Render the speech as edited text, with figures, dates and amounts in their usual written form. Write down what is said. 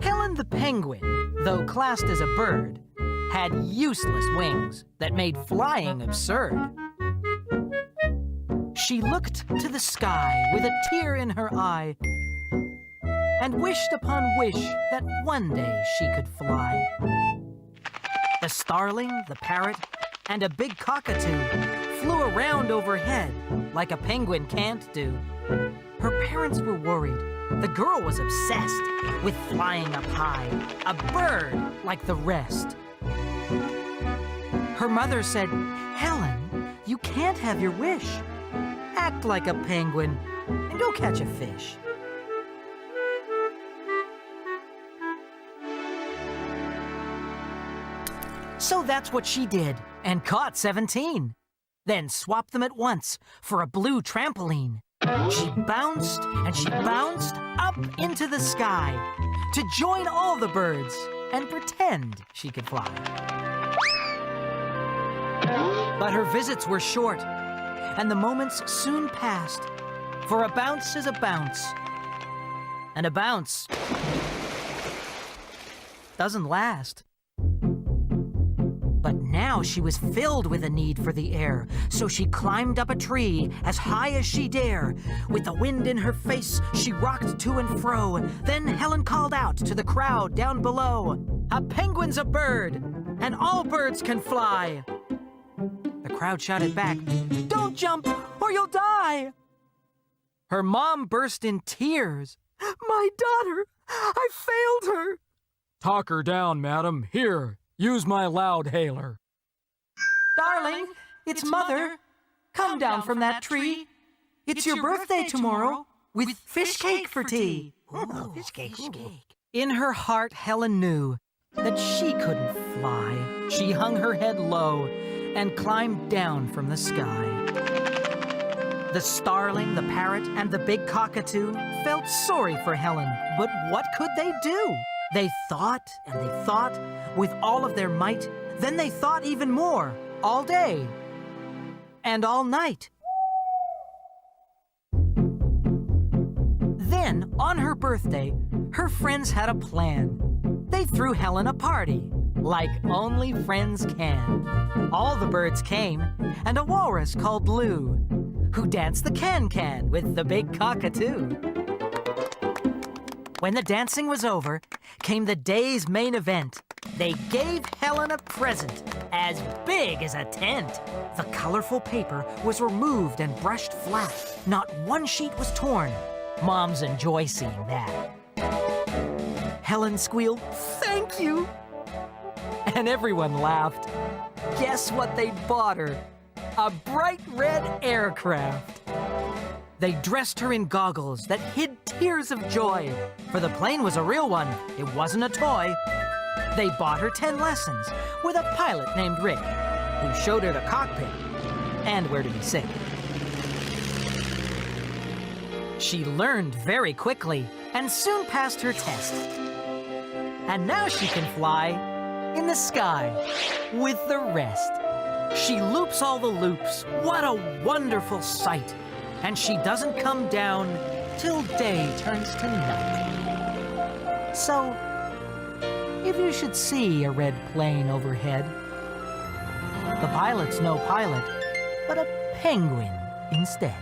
Helen the penguin, though classed as a bird, had useless wings that made flying absurd. She looked to the sky with a tear in her eye and wished upon wish that one day she could fly. The starling, the parrot, and a big cockatoo flew around overhead like a penguin can't do. Her parents were worried. The girl was obsessed with flying up high, a bird like the rest. Her mother said, "Helen, you can't have your wish. Act like a penguin and go catch a fish." So that's what she did, and caught 17. Then swapped them at once for a blue trampoline. She bounced and she bounced up into the sky to join all the birds and pretend she could fly. But her visits were short, and the moments soon passed, for a bounce is a bounce, and a bounce doesn't last. But now she was filled with a need for the air, so she climbed up a tree as high as she dare. With the wind in her face, she rocked to and fro. Then Helen called out to the crowd down below, "A penguin's a bird, and all birds can fly." The crowd shouted back, "Don't jump or you'll die." Her mom burst in tears. "My daughter, I failed her." "Talk her down, madam. Here, use my loud hailer." "Darling, it's Mother. Come down from that tree. It's your birthday tomorrow, with fish cake for tea." Fish cake. In her heart, Helen knew that she couldn't fly. She hung her head low and climbed down from the sky. The starling, the parrot, and the big cockatoo felt sorry for Helen, but what could they do? They thought and they thought with all of their might. Then they thought even more, all day and all night. Then, on her birthday, her friends had a plan. They threw Helen a party, like only friends can. All the birds came, and a walrus called Lou, who danced the can-can with the big cockatoo. When the dancing was over, came the day's main event. They gave Helen a present as big as a tent. The colorful paper was removed and brushed flat. Not one sheet was torn. Moms enjoy seeing that. Helen squealed, "Thank you!" And everyone laughed. Guess what they bought her? A bright red aircraft. They dressed her in goggles that hid tears of joy, for the plane was a real one, it wasn't a toy. They bought her 10 lessons with a pilot named Rick, who showed her the cockpit and where to be sick. She learned very quickly and soon passed her test. And now she can fly in the sky with the rest. She loops all the loops, what a wonderful sight. And she doesn't come down till day turns to night. So, if you should see a red plane overhead, the pilot's no pilot, but a penguin instead.